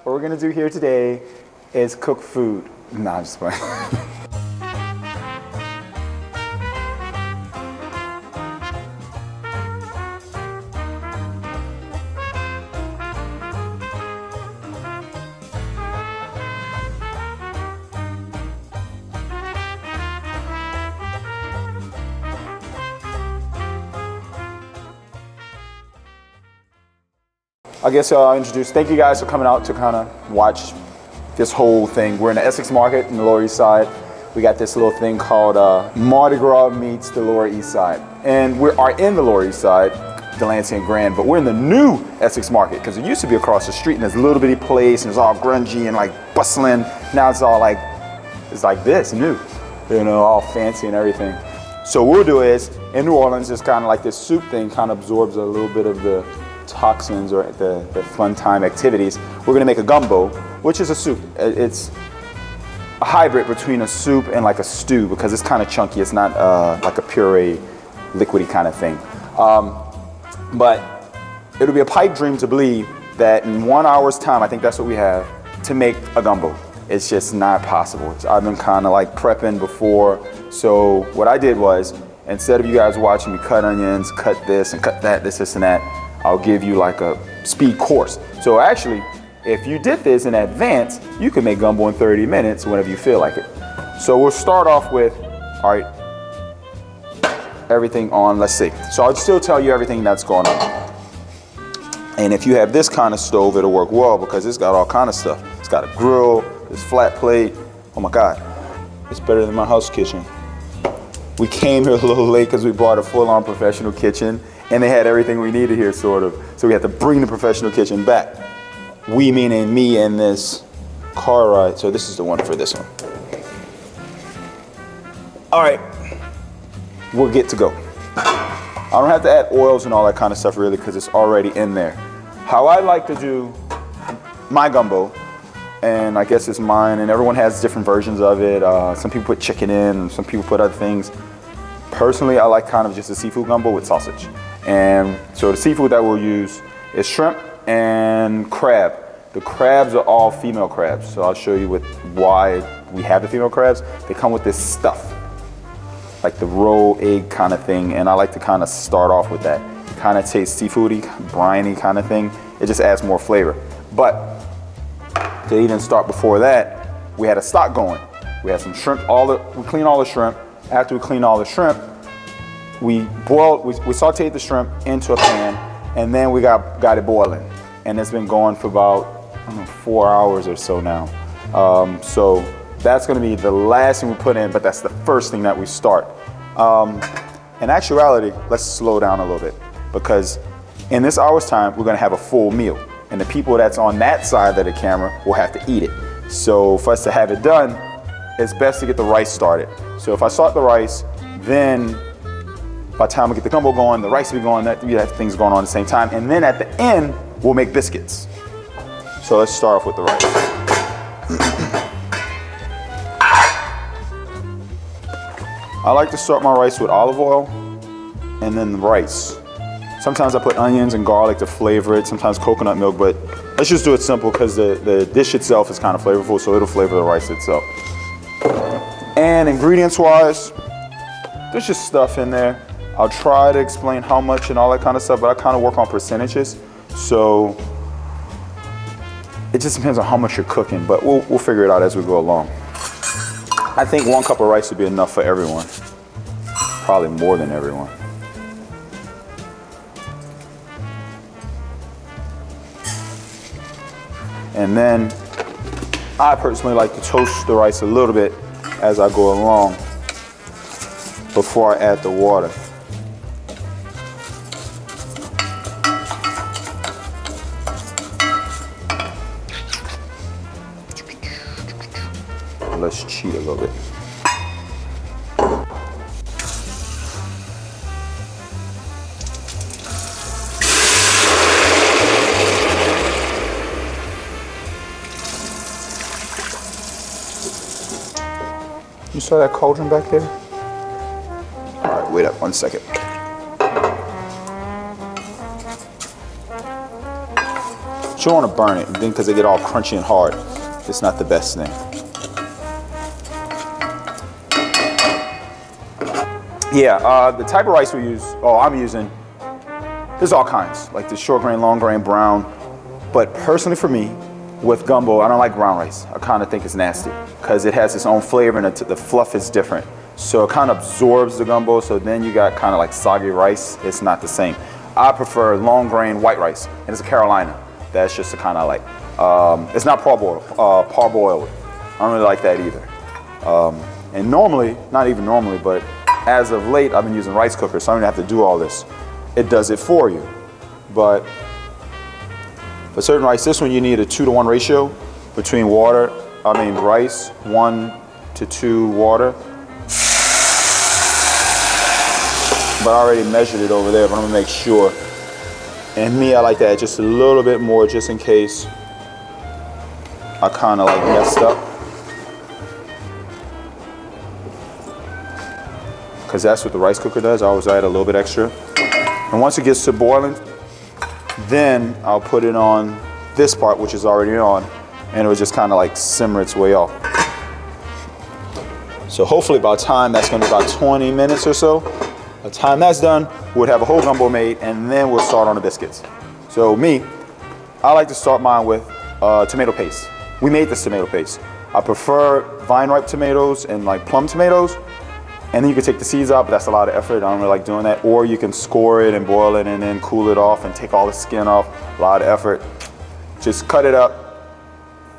what we're gonna do here today is cook food. Nah, I'm just playing. I guess I'll introduce, thank you guys for coming out to kind of watch this whole thing. We're in the Essex market in the Lower East Side. We got this little thing called Mardi Gras meets the Lower East Side. And we are in the Lower East Side, Delancey and Grand, but we're in the new Essex market because it used to be across the street and there's a little bitty place and it's all grungy and like bustling. Now it's all like, it's like this, new, you know, all fancy and everything. So what we'll do is, in New Orleans, it's kind of like this soup thing kind of absorbs a little bit of the toxins or the fun time activities. We're gonna make a gumbo, which is a soup. It's a hybrid between a soup and like a stew because it's kind of chunky. It's not like a puree, liquidy kind of thing. But it'll be a pipe dream to believe that in 1 hour's time, I think that's what we have, to make a gumbo. It's just not possible. I've been kind of like prepping before. So what I did was, instead of you guys watching me cut onions, cut this and cut that, this and that, I'll give you like a speed course. So actually, if you did this in advance, you can make gumbo in 30 minutes whenever you feel like it. So we'll start off with, all right, everything on, let's see. So I'll still tell you everything that's going on. And if you have this kind of stove, it'll work well because it's got all kind of stuff. It's got a grill, this flat plate. Oh my God, it's better than my house kitchen. We came here a little late because we bought a full-on professional kitchen and they had everything we needed here, sort of. So we had to bring the professional kitchen back. We meaning me and this car ride. So this is the one for this one. All right, we're good to go. I don't have to add oils and all that kind of stuff really because it's already in there. How I like to do my gumbo, and I guess it's mine, and everyone has different versions of it. Some people put chicken in, and some people put other things. Personally, I like kind of just a seafood gumbo with sausage. And so the seafood that we'll use is shrimp and crab. The crabs are all female crabs, so I'll show you why we have the female crabs. They come with this stuff, like the roe egg kind of thing, and I like to kind of start off with that. It kind of tastes seafoody, briny kind of thing. It just adds more flavor. But to even start before that, we had a stock going. We had some shrimp, we clean all the shrimp. After we clean all the shrimp, we sauteed the shrimp into a pan, and then we got it boiling. And it's been going for about, I don't know, 4 hours or so now. So that's gonna be the last thing we put in, but that's the first thing that we start. In actuality, let's slow down a little bit because in this hour's time, we're gonna have a full meal. And the people that's on that side of the camera will have to eat it. So for us to have it done, it's best to get the rice started. So if I start the rice, then by the time we get the gumbo going, the rice will be going, we have things going on at the same time. And then at the end, we'll make biscuits. So let's start off with the rice. I like to start my rice with olive oil and then the rice. Sometimes I put onions and garlic to flavor it, sometimes coconut milk, but let's just do it simple because the dish itself is kind of flavorful, so it'll flavor the rice itself. And ingredients wise, there's just stuff in there. I'll try to explain how much and all that kind of stuff, but I kind of work on percentages. So it just depends on how much you're cooking, but we'll figure it out as we go along. I think 1 cup of rice would be enough for everyone. Probably more than everyone. And then I personally like to toast the rice a little bit as I go along before I add the water. Let's cheat a little bit. You saw that cauldron back there? All right, wait up 1 second. But you don't want to burn it, and then because they get all crunchy and hard, it's not the best thing. Yeah, the type of rice we use, I'm using, there's all kinds, like the short grain, long grain, brown. But personally for me, with gumbo, I don't like brown rice. I kind of think it's nasty because it has its own flavor and the fluff is different. So it kind of absorbs the gumbo, so then you got kind of like soggy rice. It's not the same. I prefer long grain white rice, and it's a Carolina. That's just a kind of like, it's not parboiled. I don't really like that either. And normally, not even normally, but as of late, I've been using rice cookers, so I don't have to do all this. It does it for you. But for certain rice, this one you need a 2-to-1 ratio between rice, 1 to 2 water. But I already measured it over there, but I'm gonna make sure. And me, I like that just a little bit more just in case I kind of like messed up. Because that's what the rice cooker does. I always add a little bit extra. And once it gets to boiling, then I'll put it on this part, which is already on, and it'll just kind of like simmer its way off. So hopefully by the time, that's gonna be about 20 minutes or so. By the time that's done, we'll have a whole gumbo made, and then we'll start on the biscuits. So me, I like to start mine with tomato paste. We made this tomato paste. I prefer vine ripe tomatoes and like plum tomatoes. And then you can take the seeds out, but that's a lot of effort. I don't really like doing that. Or you can score it and boil it and then cool it off and take all the skin off. A lot of effort. Just cut it up,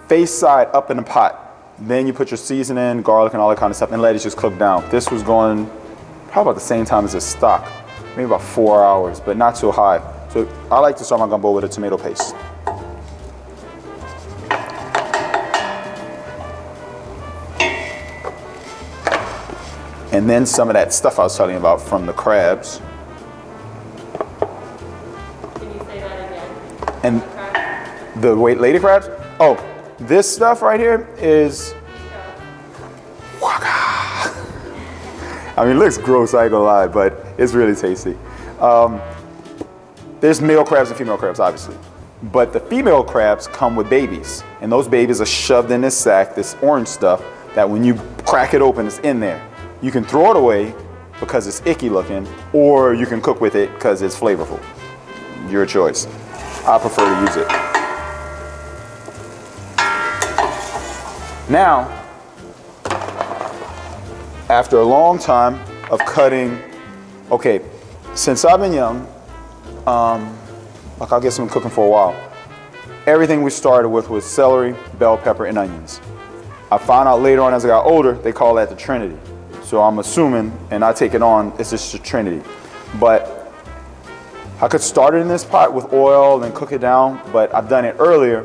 face side up in the pot. Then you put your seasoning, garlic and all that kind of stuff and let it just cook down. This was going probably about the same time as the stock. Maybe about 4 hours, but not so high. So I like to start my gumbo with a tomato paste. And then some of that stuff I was telling you about from the crabs. Can you say that again? And the lady crabs? Oh, this stuff right here is, I mean, it looks gross, I ain't gonna lie, but it's really tasty. There's male crabs and female crabs, obviously. But the female crabs come with babies. And those babies are shoved in this sack, this orange stuff, that when you crack it open, it's in there. You can throw it away because it's icky looking, or you can cook with it because it's flavorful. Your choice. I prefer to use it. Now, after a long time of cutting, okay, since I've been young, like I guess I've been cooking for a while, everything we started with was celery, bell pepper, and onions. I found out later on as I got older, they call that the Trinity. So I'm assuming, and I take it on, it's just a Trinity. But I could start it in this pot with oil and cook it down, but I've done it earlier.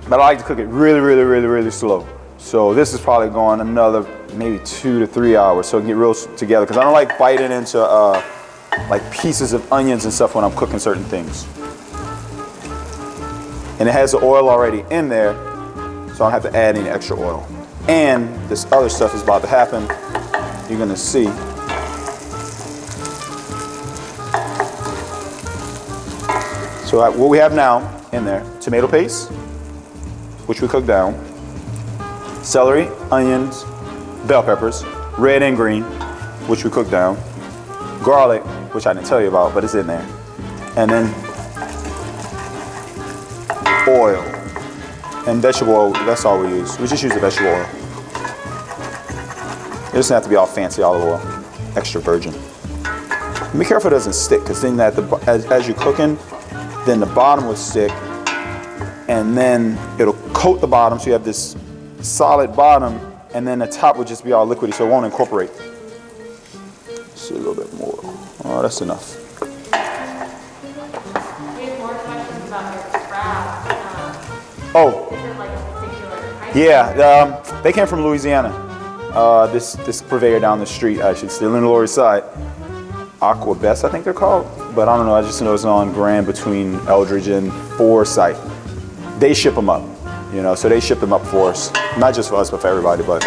But I like to cook it really, really, really, really slow. So this is probably going another maybe 2 to 3 hours so it can get real together. Because I don't like biting into like pieces of onions and stuff when I'm cooking certain things. And it has the oil already in there, so I don't have to add any extra oil. And this other stuff is about to happen. You're gonna see. So what we have now in there, tomato paste, which we cook down, celery, onions, bell peppers, red and green, which we cook down, garlic, which I didn't tell you about, but it's in there, and then oil. And vegetable oil, that's all we use. We just use the vegetable oil. It doesn't have to be all fancy olive oil, extra virgin. And be careful it doesn't stick, because then as you're cooking, then the bottom will stick, and then it'll coat the bottom, so you have this solid bottom, and then the top will just be all liquidy, so it won't incorporate. Let's see a little bit more. Oh, that's enough. We have more questions about your crabs. Oh. Is it like a particular type? Yeah, they came from Louisiana. This purveyor down the street, actually, still in the Lower East Side. Aqua Best, I think they're called. But I don't know, I just know it's on Grand between Eldridge and Forsyth. They ship them up, you know, so they ship them up for us. Not just for us, but for everybody. But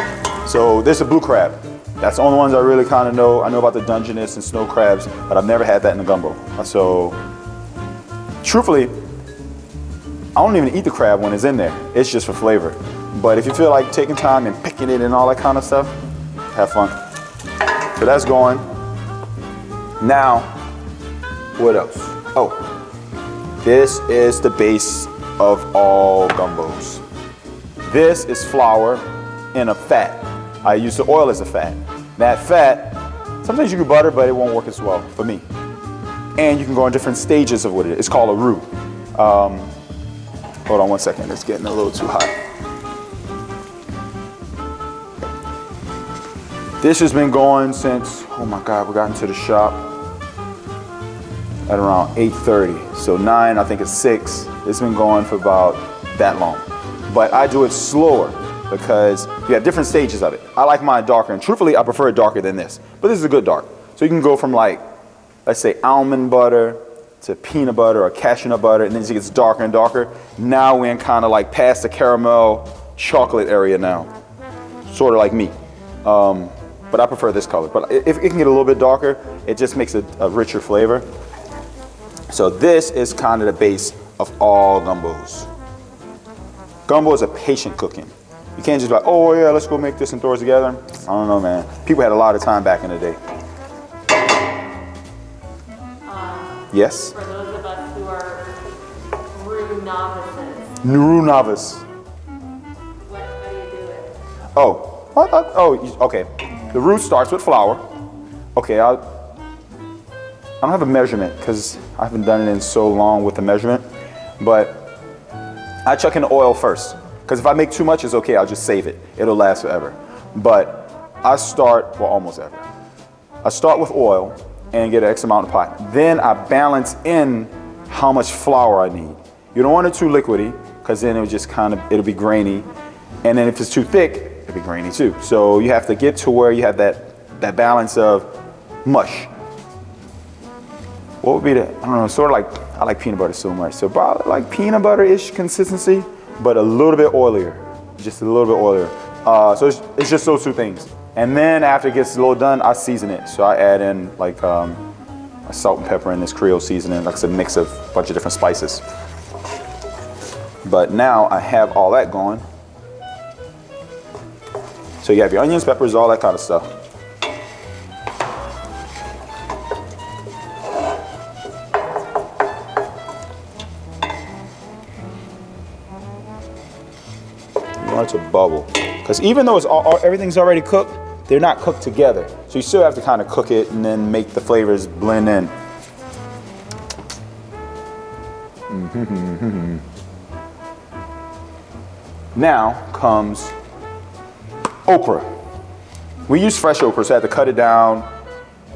so there's a blue crab. That's the only ones I really kind of know. I know about the Dungeness and snow crabs, but I've never had that in the gumbo. So truthfully, I don't even eat the crab when it's in there. It's just for flavor. But if you feel like taking time and picking it and all that kind of stuff, have fun. So that's going. Now, what else? Oh, this is the base of all gumbos. This is flour in a fat. I use the oil as a fat. That fat, sometimes you can butter, but it won't work as well for me. And you can go in different stages of what it is. It's called a roux. Hold on one second, it's getting a little too hot. This has been going since, oh my God, we got into the shop at around 8:30. So 9, I think it's 6. It's been going for about that long. But I do it slower because you have different stages of it. I like mine darker, and truthfully, I prefer it darker than this. But this is a good dark. So you can go from like, let's say almond butter to peanut butter or cashew nut butter, and then as it gets darker and darker, now we're in kind of like past the caramel chocolate area now. Sort of like me. But I prefer this color. But if it can get a little bit darker, it just makes it a richer flavor. So this is kind of the base of all gumbos. Gumbo is a patient cooking. You can't just be like, oh yeah, let's go make this and throw it together. I don't know, man. People had a lot of time back in the day. Yes? For those of us who are Roux novices, Roux novice. how do you do it? Oh, okay. The roux starts with flour. Okay, I don't have a measurement because I haven't done it in so long with the measurement, but I chuck in the oil first. Because if I make too much, it's okay, I'll just save it. It'll last forever. But I start, well, almost ever. I start with oil and get an X amount of pot. Then I balance in how much flour I need. You don't want it too liquidy, because then it'll just it'll be grainy. And then if it's too thick, it'll be grainy too. So you have to get to where you have that balance of mush. What would be the, I don't know, sort of like, I like peanut butter so much. So probably like peanut butter-ish consistency, but a little bit oilier. Just a little bit oilier. So it's just those two things. And then after it gets a little done, I season it. So I add in like a salt and pepper in this Creole seasoning, like I said, mix of a bunch of different spices. But now I have all that going. So you have your onions, peppers, all that kind of stuff. You want it to bubble. Because even though everything's already cooked, they're not cooked together. So you still have to kind of cook it and then make the flavors blend in. Now comes okra. We use fresh okra, so I have to cut it down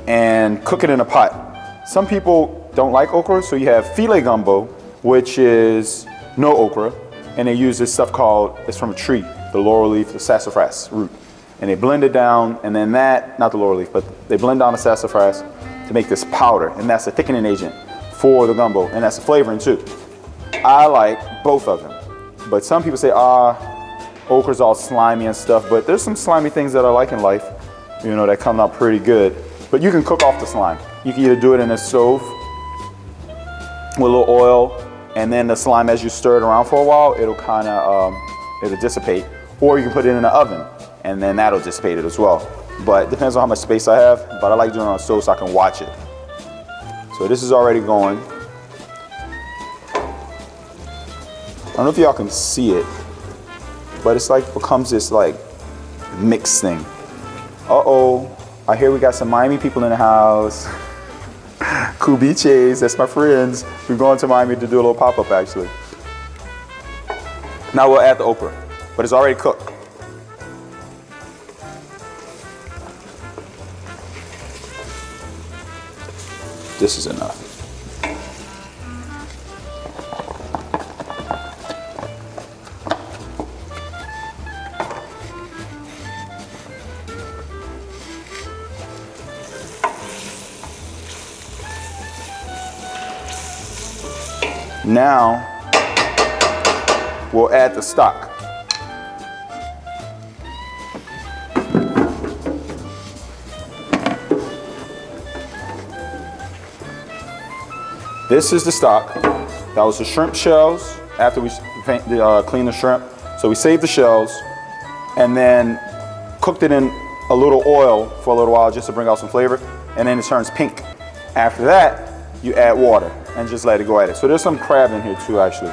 and cook it in a pot. Some people don't like okra, so you have filet gumbo, which is no okra, and they use this stuff called, it's from a tree, the laurel leaf, the sassafras root. And they blend it down, and then not the laurel leaf, but they blend down the sassafras to make this powder, and that's a thickening agent for the gumbo, and that's a flavoring too. I like both of them. But some people say, okra's all slimy and stuff, but there's some slimy things that I like in life, you know, that come out pretty good. But you can cook off the slime. You can either do it in a stove with a little oil, and then the slime, as you stir it around for a while, it'll kind of, it'll dissipate. Or you can put it in the oven, and then that'll dissipate it as well. But it depends on how much space I have, but I like doing it on a stove so I can watch it. So this is already going. I don't know if y'all can see it, but it's like becomes this like mixed thing. Uh-oh, I hear we got some Miami people in the house. Cubiches, that's my friends. We're going to Miami to do a little pop-up actually. Now we'll add the okra, but it's already cooked. This is enough. Now, we'll add the stock. This is the stock. That was the shrimp shells, after we clean the shrimp. So we saved the shells and then cooked it in a little oil for a little while just to bring out some flavor, and then it turns pink. After that, you add water and just let it go at it. So there's some crab in here too, actually.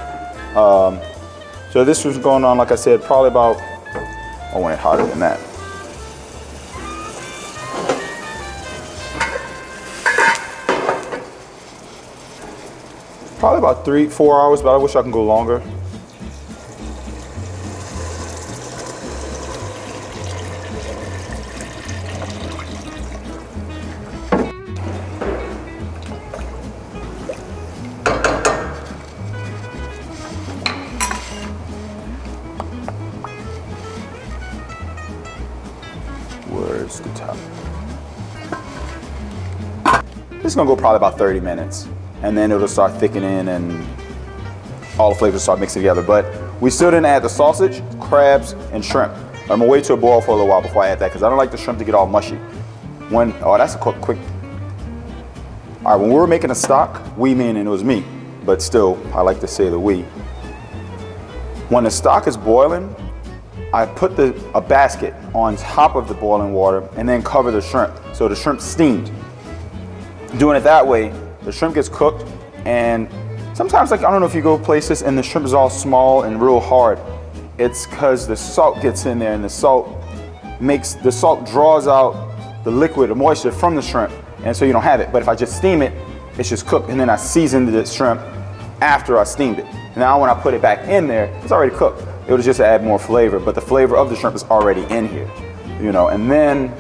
So this was going on, like I said, probably about, I want it hotter than that. Probably about 3-4 hours, but I wish I could go longer. Where's the top? This is gonna go probably about 30 minutes. And then it'll start thickening and all the flavors start mixing together. But we still didn't add the sausage, crabs, and shrimp. I'm gonna wait to a boil for a little while before I add that because I don't like the shrimp to get all mushy. Oh, that's a quick. All right, when we were making the stock, we meaning it was me, but still, I like to say the we. When the stock is boiling, I put a basket on top of the boiling water and then cover the shrimp, so the shrimp's steamed. Doing it that way, the shrimp gets cooked, and sometimes, like, I don't know if you go places and the shrimp is all small and real hard. It's because the salt gets in there, and the salt draws out the liquid, the moisture from the shrimp, and so you don't have it. But if I just steam it, it's just cooked, and then I seasoned the shrimp after I steamed it. Now when I put it back in there, it's already cooked. It would just add more flavor, but the flavor of the shrimp is already in here, you know. And then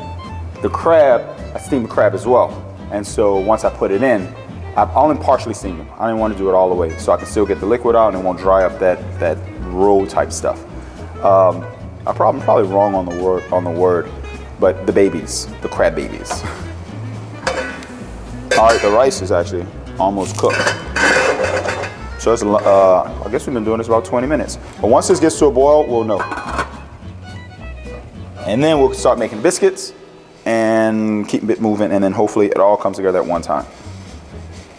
the crab, I steamed the crab as well, and so once I put it in, I've only partially steamed them. I didn't want to do it all the way, so I can still get the liquid out and it won't dry up that roll type stuff. I'm probably wrong on the word, but the crab babies. All right, the rice is actually almost cooked. So it's, I guess we've been doing this about 20 minutes. But once this gets to a boil, we'll know. And then we'll start making biscuits and keep it moving, and then hopefully it all comes together at one time.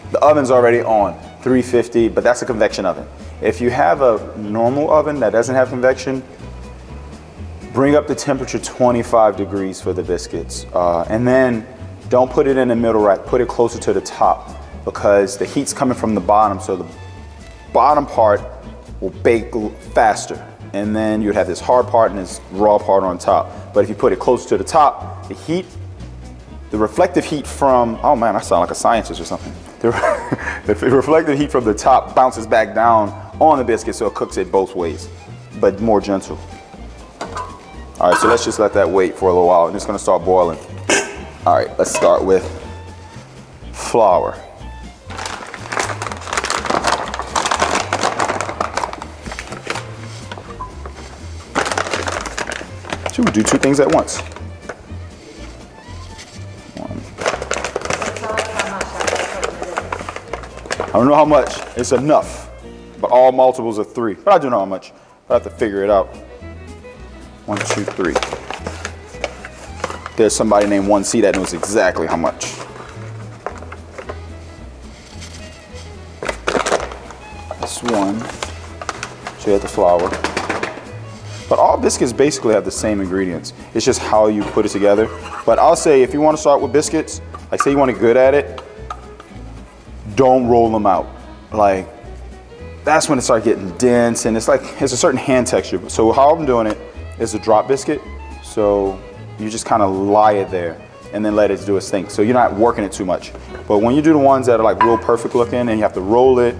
The oven's already on, 350, but that's a convection oven. If you have a normal oven that doesn't have convection, bring up the temperature 25 degrees for the biscuits. And then don't put it in the middle rack, put it closer to the top because the heat's coming from the bottom, so the bottom part will bake faster. And then you'd have this hard part and this raw part on top. But if you put it closer to the top, the reflective heat from, oh man, I sound like a scientist or something. The reflective heat from the top bounces back down on the biscuit, so it cooks it both ways, but more gentle. All right, so let's just let that wait for a little while, and it's gonna start boiling. All right, let's start with flour. So we do two things at once. I don't know how much, it's enough, but all multiples of 3. But I do know how much, I have to figure it out. 1, 2, 3. There's somebody named 1C that knows exactly how much. This one, so you have the flour. But all biscuits basically have the same ingredients. It's just how you put it together. But I'll say if you want to start with biscuits, like say you want to get good at it, don't roll them out. Like, that's when it starts getting dense, and it's a certain hand texture. So how I'm doing it is a drop biscuit. So you just kind of lie it there and then let it do its thing. So you're not working it too much. But when you do the ones that are like real perfect looking and you have to roll it,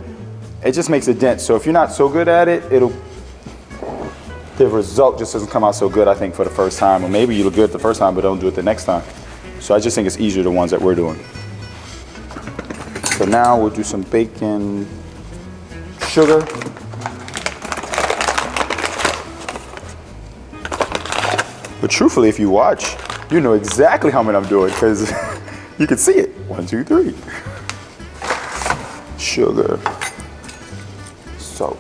it just makes it dense. So if you're not so good at it, the result just doesn't come out so good, I think, for the first time. Or maybe you look good the first time, but don't do it the next time. So I just think it's easier the ones that we're doing. So now we'll do some baking sugar. But truthfully, if you watch, you know exactly how many I'm doing because you can see it. 1, 2, 3. Sugar. Salt.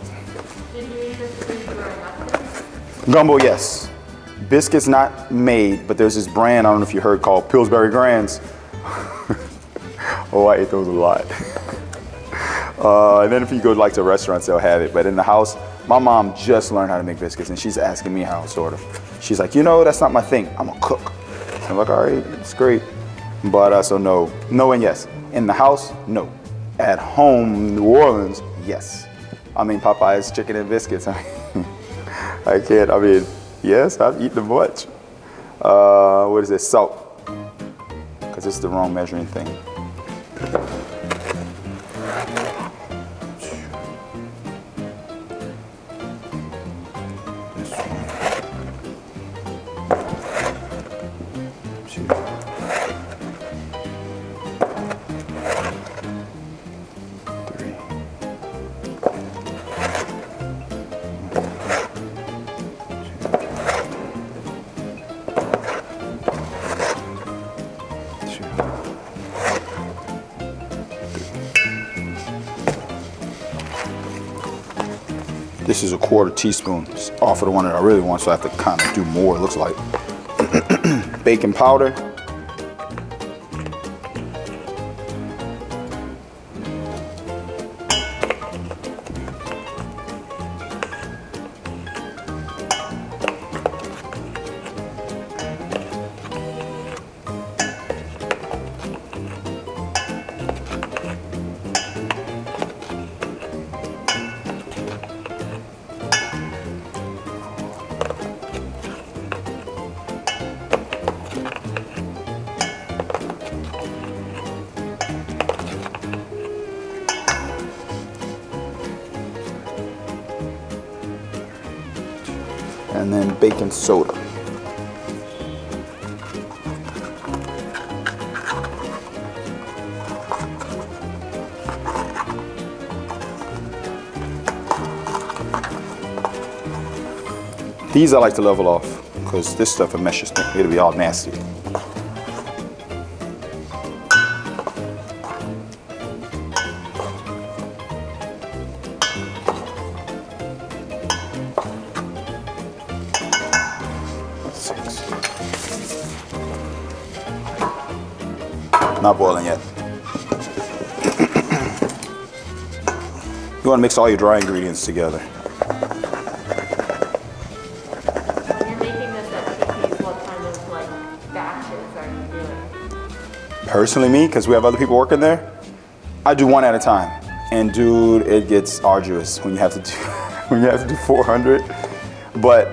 Did you eat this food growing up? Gumbo, yes. Biscuits not made, but there's this brand, I don't know if you heard, called Pillsbury Grands. Oh, I ate those a lot. And then if you go like to restaurants, they'll have it. But in the house, my mom just learned how to make biscuits, and she's asking me how, sort of. She's like, you know, that's not my thing. I'm a cook. I'm like, all right, it's great. But so no and yes. In the house, no. At home, New Orleans, yes. I mean, Popeye's chicken and biscuits. I can't. I mean, yes, I've eaten a bunch. What is this? Salt. Because it's the wrong measuring thing. This is a 1/4 teaspoon. It's off of the one that I really want, so I have to kind of do more, it looks like. Baking powder. And then baking soda. These I like to level off because this stuff it meshes, it'll be all nasty. Not boiling yet. You want to mix all your dry ingredients together. When you're making this at Tiki's, what kind of like batches are you doing? Personally, me, because we have other people working there, I do one at a time. And dude, it gets arduous when you have to do 400. But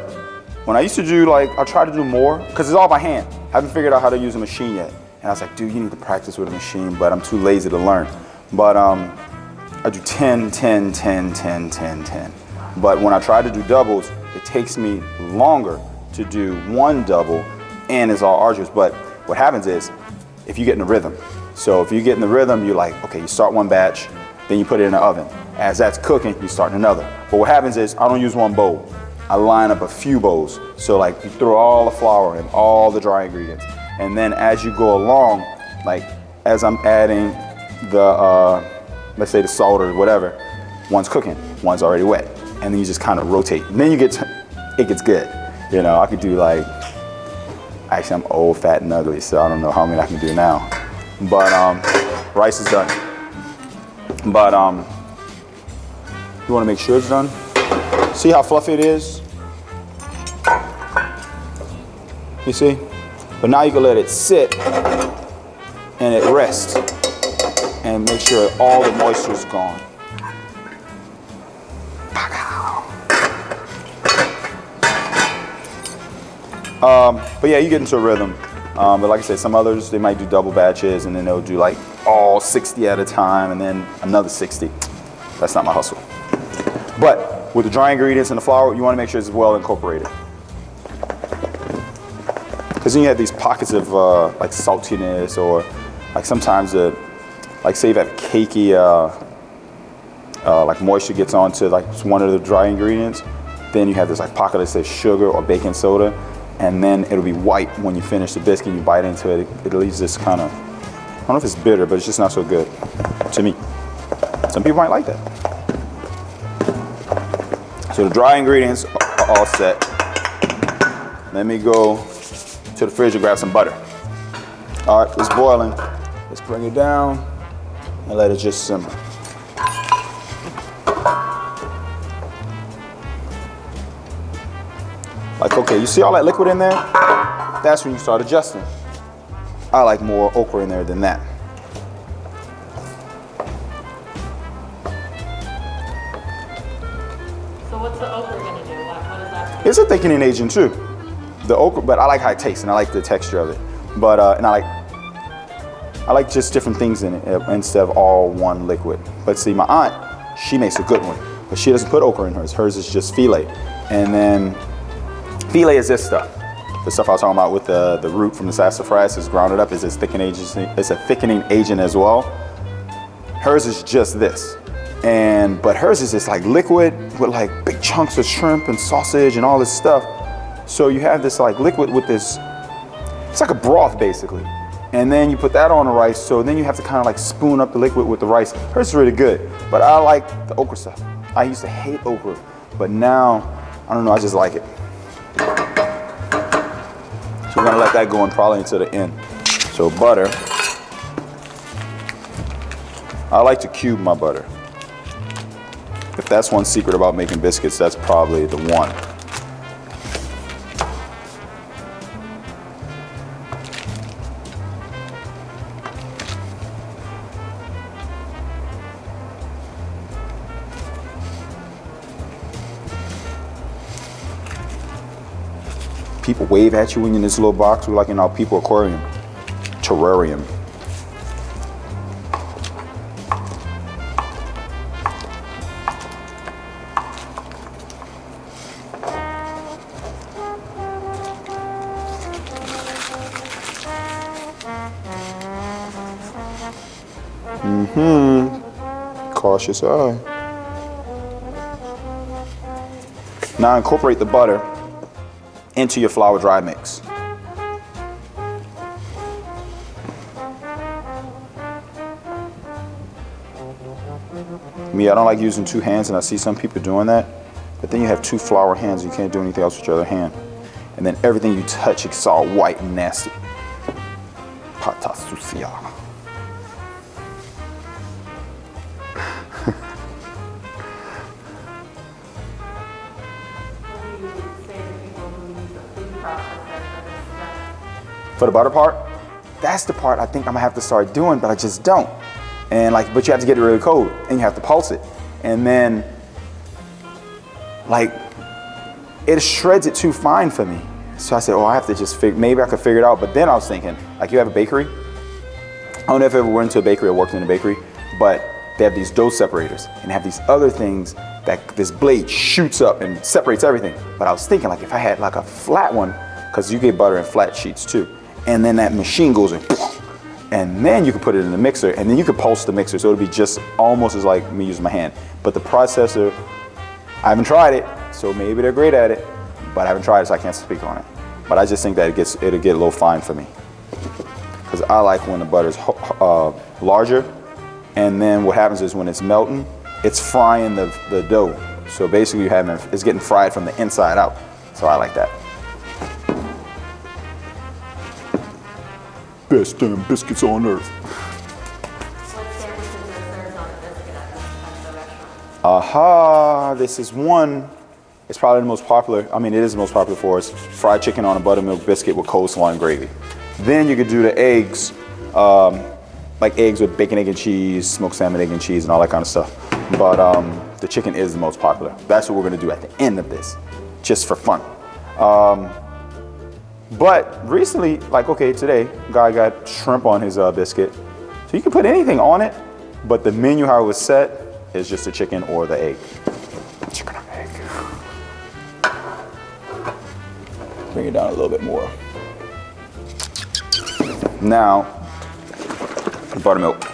when I used to do I try to do more because it's all by hand. I haven't figured out how to use a machine yet. And I was like, dude, you need to practice with a machine, but I'm too lazy to learn. But I do 10, 10, 10, 10, 10, 10. But when I try to do doubles, it takes me longer to do one double, and it's all arduous. But what happens is, if you get in the rhythm. So if you get in the rhythm, you're like, okay, you start one batch, then you put it in the oven. As that's cooking, you start another. But what happens is, I don't use one bowl. I line up a few bowls. So you throw all the flour and all the dry ingredients. And then as you go along, as I'm adding the, let's say the salt or whatever, one's cooking, one's already wet. And then you just kind of rotate. And then it gets good. You know, I could do actually I'm old, fat, and ugly, so I don't know how many I can do now. But rice is done. But you want to make sure it's done. See how fluffy it is? You see? But now you can let it sit and it rests and make sure all the moisture is gone. But yeah, you get into a rhythm. But like I said, some others, they might do double batches and then they'll do all 60 at a time and then another 60. That's not my hustle. But with the dry ingredients and the flour, you want to make sure it's well incorporated. Because then you have these pockets of saltiness, or sometimes say if you have cakey moisture gets onto one of the dry ingredients, then you have this pocket that says sugar or baking soda, and then it'll be white when you finish the biscuit and you bite into it. It leaves this kind of, I don't know if it's bitter, but it's just not so good to me. Some people might like that. So the dry ingredients are all set. Let me go to the fridge and grab some butter. All right, it's boiling. Let's bring it down and let it just simmer. Like, okay, you see all that liquid in there? That's when you start adjusting. I like more okra in there than that. So what's the okra gonna do? What does that do? It's a thickening agent too. The okra, but I like how it tastes and I like the texture of it. But and I like just different things in it instead of all one liquid. But see, my aunt, she makes a good one, but she doesn't put okra in hers. Hers is just filet. And then filet is this stuff. The stuff I was talking about with the root from the sassafras is grounded up. It's a thickening agent. It's a thickening agent as well. Hers is just this. But hers is just like liquid with like big chunks of shrimp and sausage and all this stuff. So you have this like liquid with this, it's like a broth basically. And then you put that on the rice, so then you have to kind of like spoon up the liquid with the rice. Hers is really good, but I like the okra stuff. I used to hate okra, but now, I don't know, I just like it. So we're gonna let that go in probably until the end. So butter. I like to cube my butter. If that's one secret about making biscuits, that's probably the one. People wave at you when you're in this little box. We're like in our people aquarium, terrarium. Cautious eye. Now incorporate the butter into your flour dry mix. Me, I don't like using two hands, and I see some people doing that, but then you have two flour hands, you can't do anything else with your other hand. And then everything you touch, it's all white and nasty. Pata sucia. For the butter part, that's the part I think I'm gonna have to start doing, but I just don't. And but you have to get it really cold, and you have to pulse it. And then, it shreds it too fine for me. So I said, oh, I have to just maybe I could figure it out. But then I was thinking, you have a bakery. I don't know if I ever went into a bakery or worked in a bakery, but they have these dough separators and have these other things that this blade shoots up and separates everything. But I was thinking, if I had a flat one, because you get butter in flat sheets too. And then that machine goes in, and then you can put it in the mixer, and then you can pulse the mixer, so it'll be just almost as like me using my hand. But the processor, I haven't tried it, so maybe they're great at it, but I haven't tried it, so I can't speak on it. But I just think that it'll get a little fine for me, because I like when the butter's larger, and then what happens is when it's melting, it's frying the dough. So basically it's getting fried from the inside out. So I like that. Best damn biscuits on earth. What sandwiches are served on a biscuit at the restaurant? Aha, this is one. It's probably the most popular. I mean, it is the most popular for us. Fried chicken on a buttermilk biscuit with coleslaw and gravy. Then you could do the eggs, like eggs with bacon, egg, and cheese, smoked salmon, egg, and cheese, and all that kind of stuff. But the chicken is the most popular. That's what we're gonna do at the end of this, just for fun. But recently, today, guy got shrimp on his biscuit. So you can put anything on it, but the menu, how it was set, is just the chicken or the egg. Chicken or egg. Bring it down a little bit more. Now, buttermilk.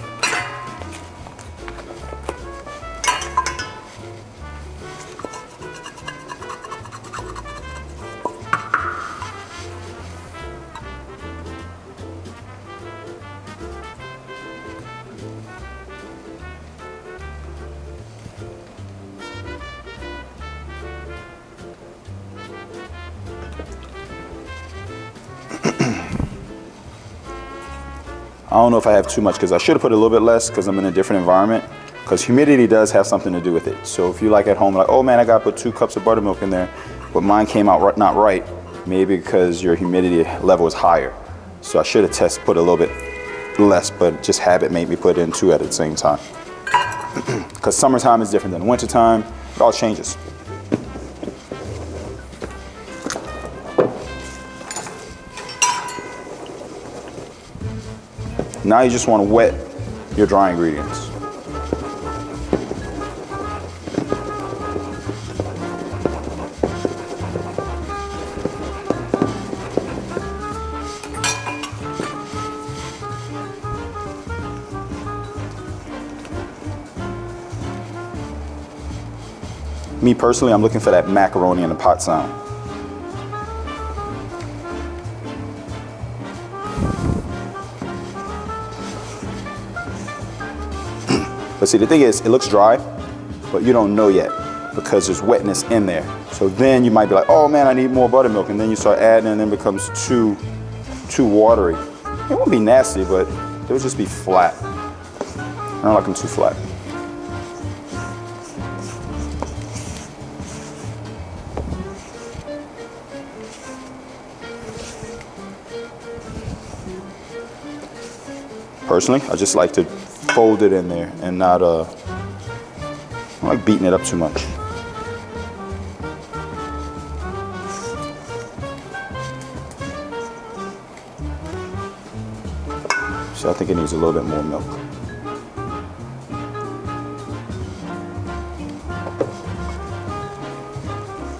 I don't know if I have too much, because I should have put a little bit less because I'm in a different environment, because humidity does have something to do with it. So if you at home, oh man, I got to put 2 cups of buttermilk in there, but mine came out not right, maybe because your humidity level is higher. So I should have put a little bit less, but just habit made me put in 2 at the same time. Because summertime is different than wintertime. It all changes. Now you just want to wet your dry ingredients. Me personally, I'm looking for that macaroni in the pot sound. But see, the thing is, it looks dry, but you don't know yet because there's wetness in there. So then you might be like, oh man, I need more buttermilk. And then you start adding and then it becomes too watery. It won't be nasty, but it would just be flat. I don't like them too flat. Personally, I just like to fold it in there and not, I don't like beating it up too much. So I think it needs a little bit more milk.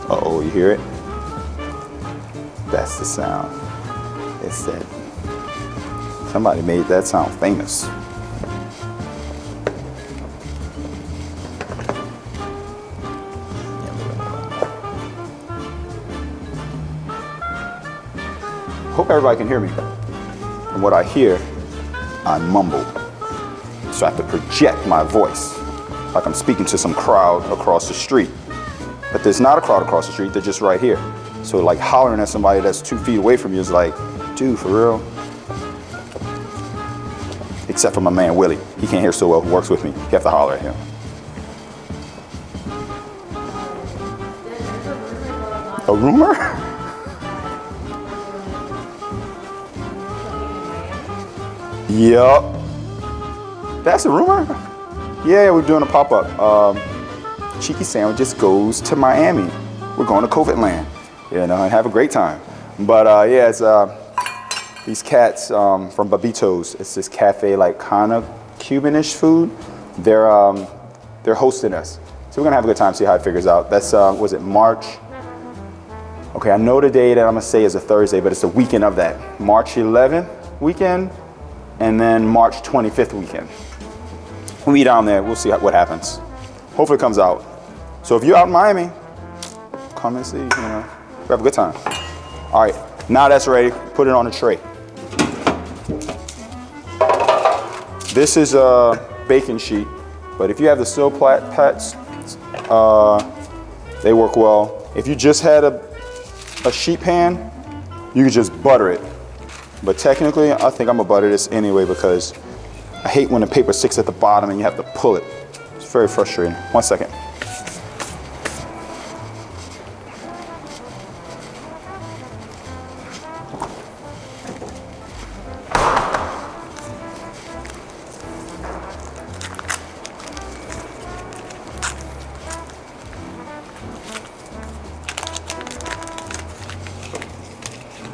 Uh-oh, you hear it? That's the sound. It's that. Somebody made that sound famous. Hope everybody can hear me. From what I hear, I mumble. So I have to project my voice like I'm speaking to some crowd across the street. But there's not a crowd across the street, they're just right here. So like hollering at somebody that's 2 feet away from you is like, dude, for real? Except for my man Willie. He can't hear so well, who works with me. You have to holler at him. A rumor? Yup. That's a rumor? Yeah, we're doing a pop-up. Cheeky Sandwiches goes to Miami. We're going to COVID land, you know, and have a great time. But yeah, it's these cats from Babitos. It's this cafe, like kind of Cubanish food. They're hosting us, so we're gonna have a good time. See how it figures out. That's was it March? Okay, I know the day that I'm gonna say is a Thursday, but it's the weekend of that. March 11th weekend, and then March 25th weekend. We'll be down there. We'll see what happens. Hopefully it comes out. So if you're out in Miami, come and see. You know, we have a good time. All right, now that's ready. Put it on a tray. This is a baking sheet, but if you have the steel pats, they work well. If you just had a sheet pan, you could just butter it. But technically, I think I'm gonna butter this anyway because I hate when the paper sticks at the bottom and you have to pull it. It's very frustrating. 1 second.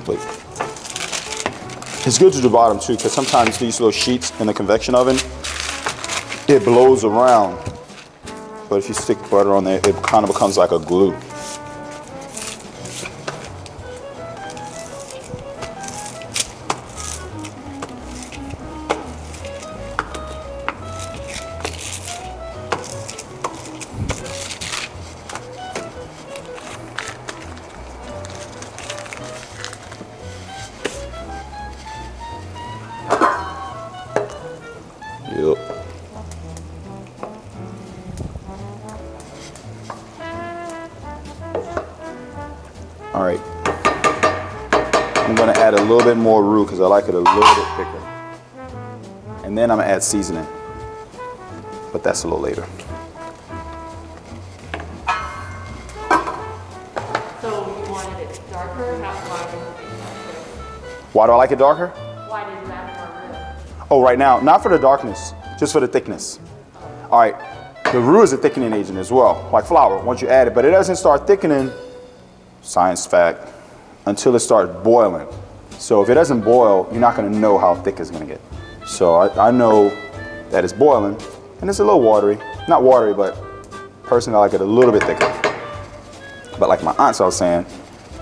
Wait. It's good to the bottom too, because sometimes these little sheets in the convection oven, it blows around. But if you stick butter on there, it kind of becomes like a glue. Yep. All right. I'm gonna add a little bit more roux because I like it a little bit thicker. And then I'm gonna add seasoning, but that's a little later. So darker, why did you make that choice? Why do I like it darker? Why did you add more Roux? Oh, right now, not for the darkness, just for the thickness. All right, the roux is a thickening agent as well, like flour, once you add it, but it doesn't start thickening, science fact, until it starts boiling. So if it doesn't boil, you're not gonna know how thick it's gonna get. So I know that it's boiling, and it's a little watery. Not watery, but personally I like it a little bit thicker. But like my aunt was saying,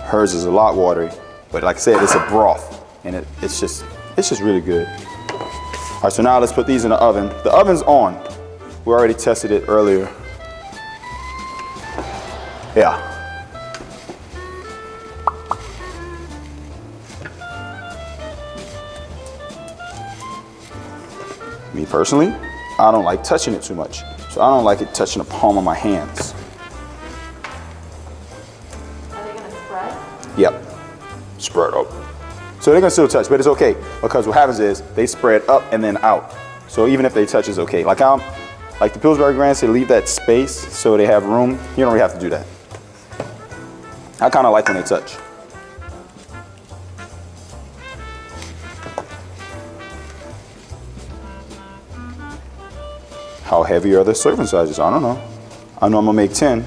hers is a lot watery, but like I said, it's a broth, and it's just really good. All right, so now let's put these in the oven. The oven's on. We already tested it earlier. Yeah. Me personally, I don't like touching it too much. So I don't like it touching the palm of my hands. Are they gonna spread? Yep, spread up. So they're gonna still touch, but it's okay, because what happens is they spread up and then out. So even if they touch, it's okay. Like the Pillsbury Grands say, leave that space so they have room. You don't really have to do that. I kind of like when they touch. How heavy are the serving sizes? I don't know. I know I'm gonna make 10.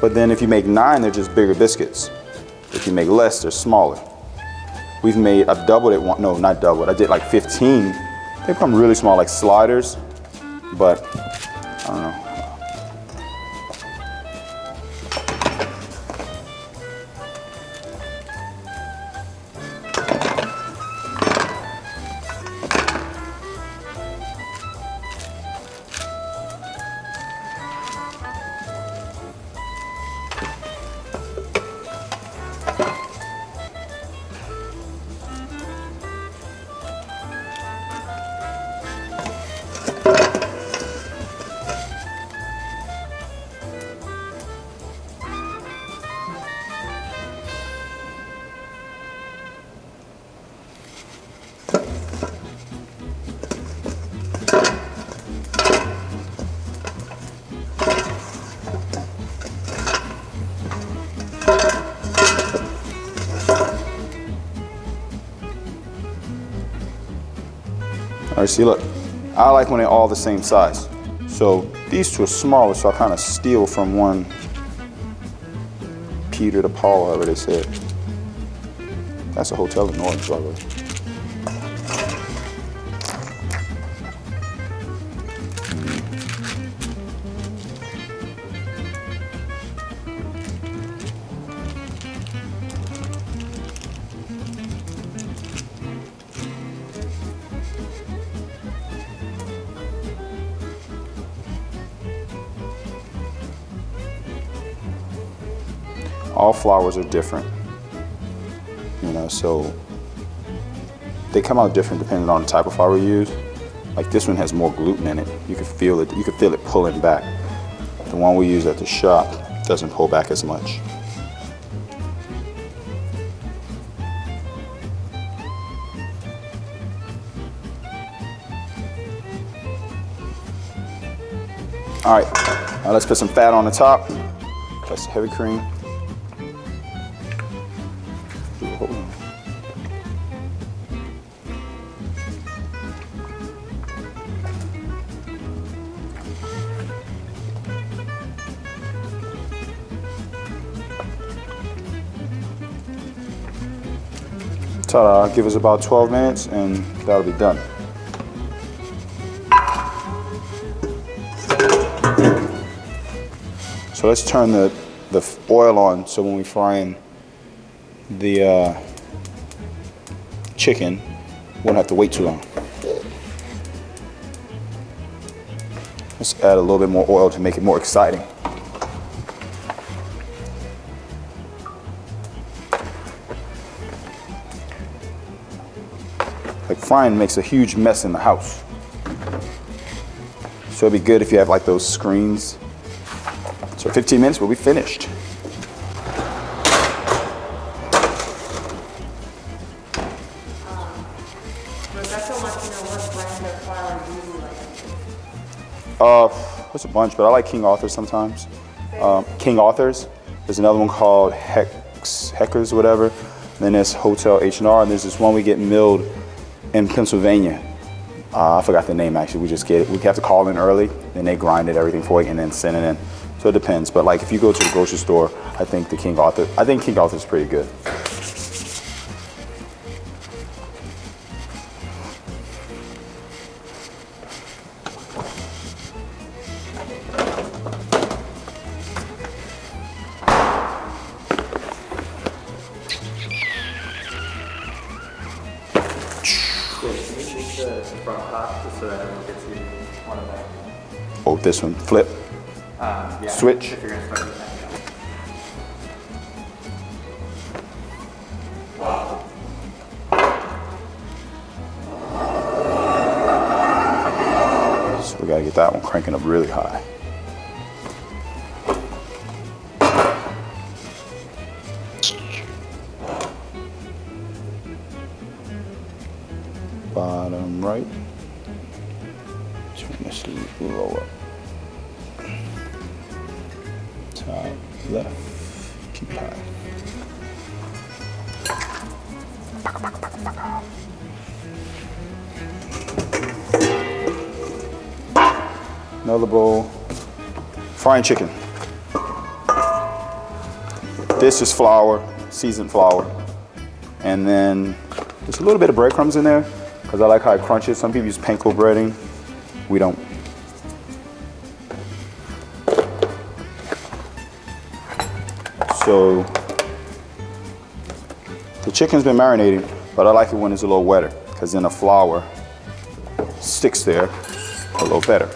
But then if you make 9, they're just bigger biscuits. If you make less, they're smaller. I've doubled it, no, not doubled. I did like 15. They become really small, like sliders, but I don't know. All right, see, look, I like when they're all the same size. So these two are smaller, so I kind of steal from one Peter to Paul, however they say it. That's a hotel in Orange, by the way. All flours are different, you know, so they come out different depending on the type of flour you use. Like this one has more gluten in it. You can feel it. You can feel it pulling back. The one we use at the shop doesn't pull back as much. All right, now let's put some fat on the top. That's heavy cream. Ta-da, give us about 12 minutes and that'll be done. So let's turn the oil on so when we fry in the chicken, we won't have to wait too long. Let's add a little bit more oil to make it more exciting. Like frying makes a huge mess in the house. So it'd be good if you have like those screens. So 15 minutes, we'll be finished. Rebecca wants to know what brand of flour do you like? What's a bunch, but I like King Arthur sometimes. Say King Arthur's. There's another one called Heckers, whatever. Then there's Hotel H&R, and there's this one we get milled in Pennsylvania. I forgot the name actually. We just get it. We have to call in early, then they grind it, everything for you, and then send it in. So it depends. But like if you go to the grocery store, I think King Arthur's pretty good. Oh, this one, flip, Yeah, switch. if you're gonna start with that, So we gotta get that one cranking up really high. Bottom right. Turn this lower. Top left. Keep it high. Another bowl. Frying chicken. This is flour, seasoned flour. And then there's a little bit of breadcrumbs in there because I like how it crunches. Some people use panko breading. We don't. So the chicken's been marinating, but I like it when it's a little wetter because then the flour sticks there a little better.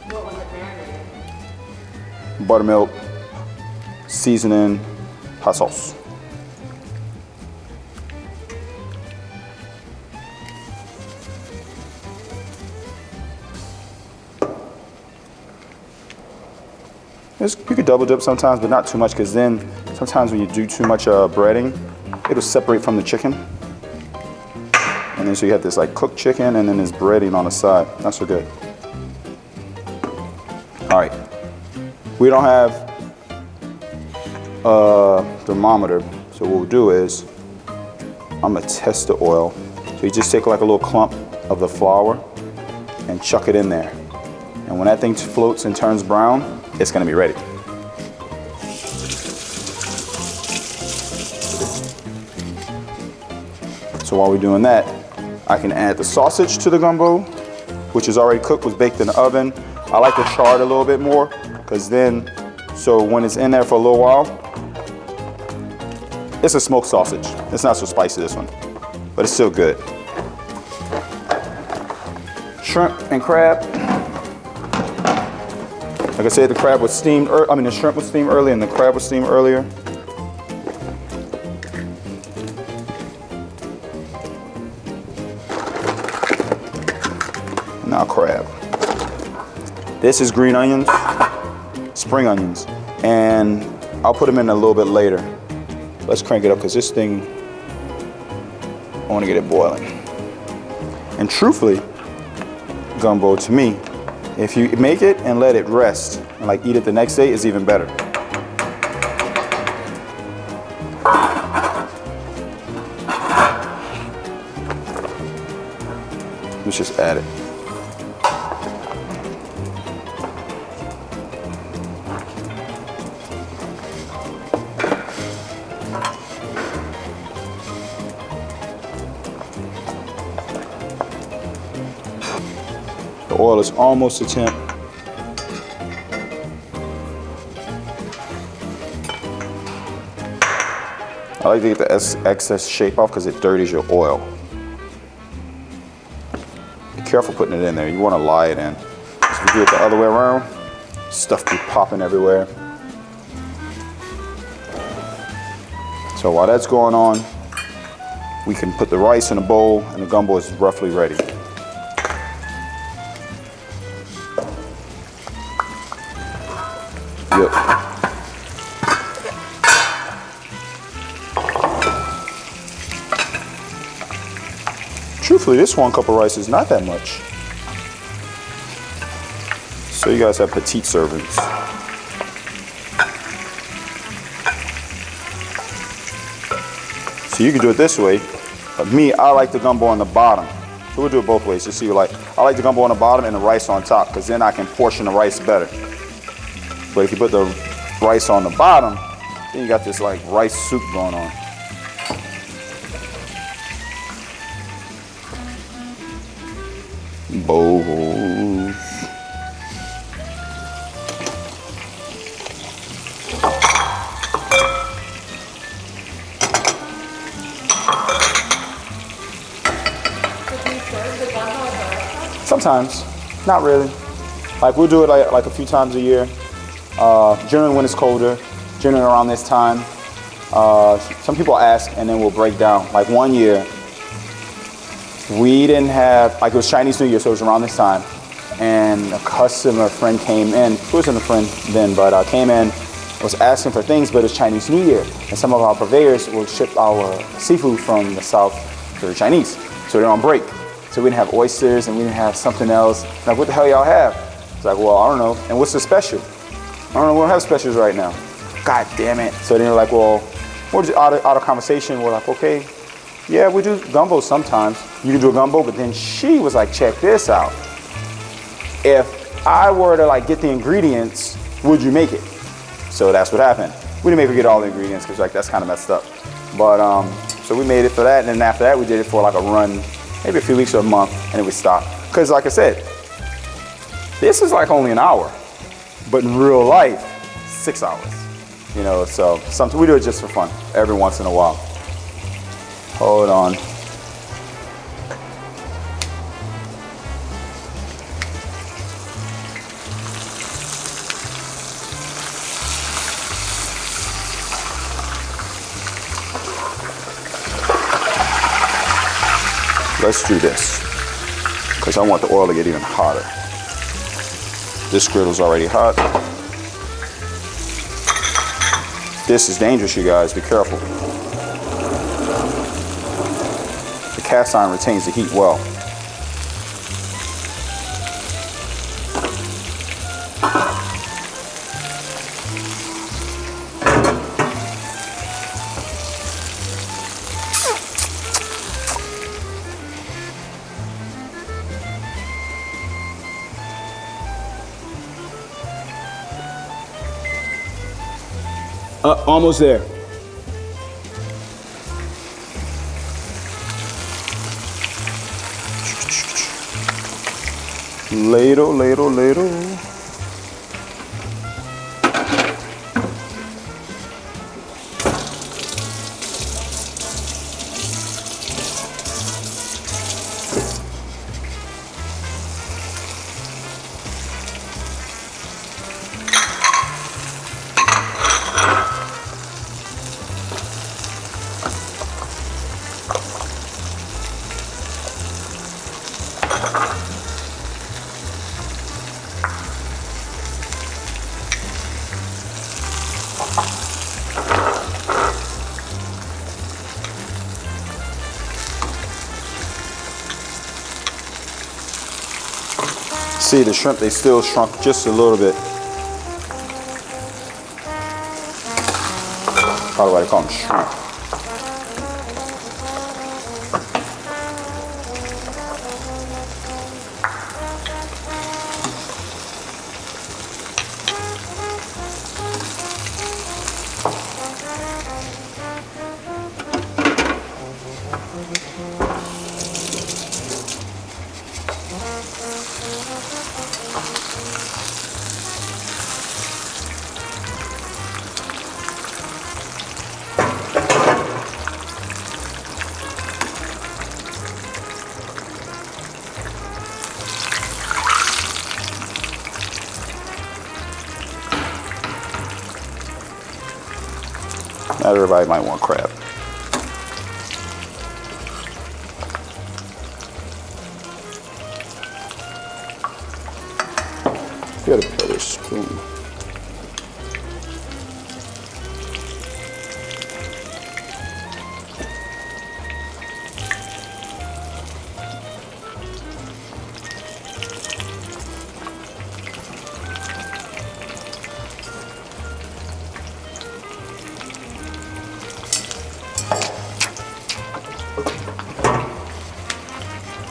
What was it marinated? Buttermilk, seasoning, hot sauce. You could double dip sometimes, but not too much, because then sometimes when you do too much breading, it'll separate from the chicken. And then so you have this like cooked chicken and then this breading on the side. Not so good. All right. We don't have a thermometer, so what we'll do is I'm gonna test the oil. So you just take like a little clump of the flour and chuck it in there. And when that thing floats and turns brown, it's gonna be ready. So while we're doing that, I can add the sausage to the gumbo, which is already cooked, was baked in the oven. I like to char it a little bit more, because then, so when it's in there for a little while, it's a smoked sausage. It's not so spicy, this one, but it's still good. Shrimp and crab. Like I said, the crab was steamed, the shrimp was steamed earlier and the crab was steamed earlier. Now crab. This is green onions, spring onions, and I'll put them in a little bit later. Let's crank it up because this thing, I want to get it boiling. And truthfully, gumbo to me, if you make it and let it rest and like eat it the next day, is even better. Let's just add it. The oil is almost to temp. I like to get the excess shape off because it dirties your oil. Be careful putting it in there. You want to lie it in. If you do it the other way around, stuff be popping everywhere. So while that's going on, we can put the rice in a bowl and the gumbo is roughly ready. Yep. Truthfully, this 1 cup of rice is not that much. So you guys have petite servings. So you can do it this way. But me, I like the gumbo on the bottom. So we'll do it both ways. Just see, like, I like the gumbo on the bottom and the rice on top, because then I can portion the rice better. But if you put the rice on the bottom, then you got this like rice soup going on. Bowls. Sometimes, not really. Like we'll do it like a few times a year. Generally when it's colder, generally around this time. Some people ask and then we'll break down. Like one year, we didn't have, like it was Chinese New Year, so it was around this time. And a customer friend came in, who wasn't a friend then, but came in, was asking for things, but it's Chinese New Year. And some of our purveyors will ship our seafood from the South to the Chinese. So they're on break. So we didn't have oysters and we didn't have something else. Like, what the hell y'all have? It's like, well, I don't know. And what's the special? I don't know, we don't have specials right now. God damn it. So then they're like, well, we're just out of conversation. We're like, okay, yeah, we do gumbo sometimes. You can do a gumbo, but then she was like, check this out. If I were to like get the ingredients, would you make it? So that's what happened. We didn't make her get all the ingredients because like that's kind of messed up. But so we made it for that, and then after that we did it for like a run, maybe a few weeks or a month, and then we stopped. Because like I said, this is like only an hour, but in real life, 6 hours. You know, so something we do it just for fun every once in a while. Hold on. Let's do this, because I want the oil to get even hotter. This griddle's already hot. This is dangerous, you guys, be careful. The cast iron retains the heat well. Almost there. Ladle, ladle, ladle. See the shrimp, they still shrunk just a little bit. By the way, they call them shrimp. Not everybody might want crab. Get a better spoon.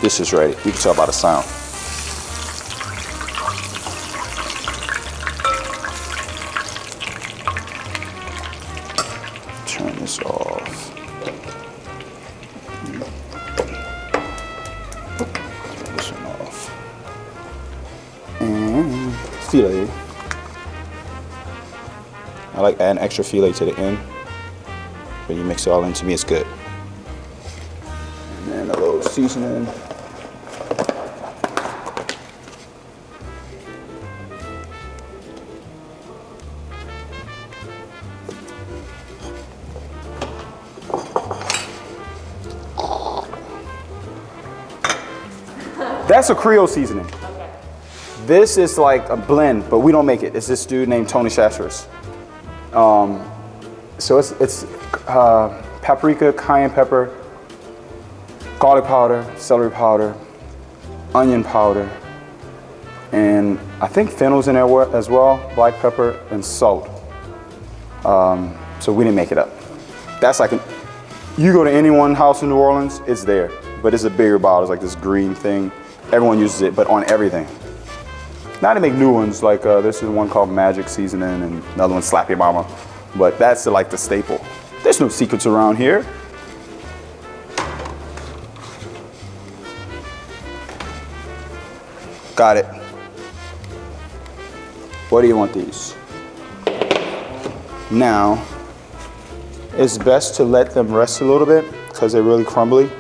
This is ready. You can tell by the sound. Turn this off. Turn this one off. And filet. I like adding extra filet to the end. When you mix it all in, to me it's good. And then a little seasoning. That's a Creole seasoning. Okay. This is like a blend, but we don't make it. It's this dude named Tony Shastras. So it's paprika, cayenne pepper, garlic powder, celery powder, onion powder, and I think fennel's in there as well, black pepper and salt. So we didn't make it up. That's like, you go to any one house in New Orleans, it's there, but it's a bigger bottle. It's like this green thing. Everyone uses it, but on everything. Now they make new ones, like this is one called Magic Seasoning and another one Slap Your Mama, but that's like the staple. There's no secrets around here. Got it. What do you want these? Now, it's best to let them rest a little bit because they're really crumbly,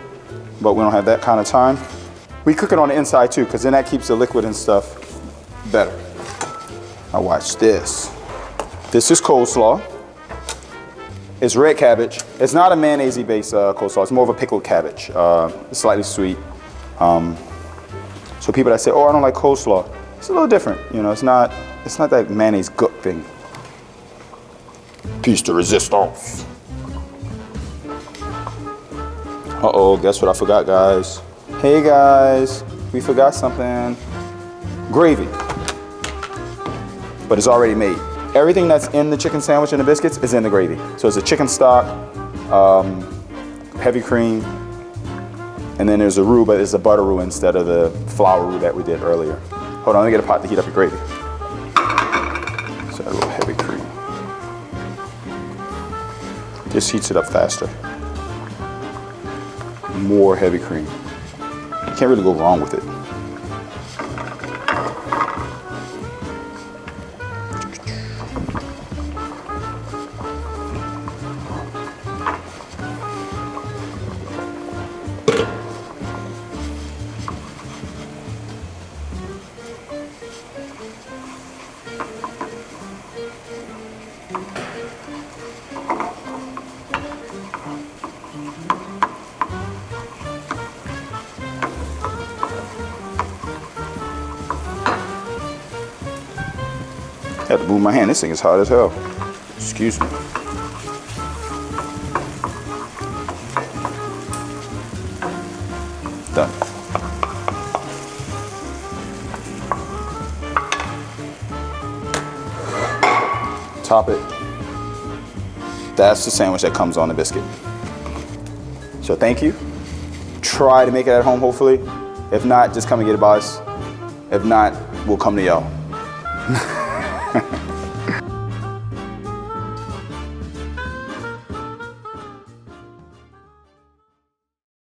but we don't have that kind of time. We cook it on the inside too, because then that keeps the liquid and stuff better. Now watch this. This is coleslaw. It's red cabbage. It's not a mayonnaise-y based coleslaw. It's more of a pickled cabbage. It's slightly sweet. So people that say, oh, I don't like coleslaw, it's a little different. You know, it's not that mayonnaise gook thing. Piece de resistance. Uh-oh, guess what I forgot, guys? Hey guys, we forgot something. Gravy. But it's already made. Everything that's in the chicken sandwich and the biscuits is in the gravy. So it's a chicken stock, heavy cream, and then there's a roux, but it's a butter roux instead of the flour roux that we did earlier. Hold on, let me get a pot to heat up your gravy. So a little heavy cream. This heats it up faster. More heavy cream. You can't really go wrong with it. I had to move my hand. This thing is hot as hell. Excuse me. Done. Top it. That's the sandwich that comes on the biscuit. So thank you. Try to make it at home, hopefully. If not, just come and get it by us. If not, we'll come to y'all.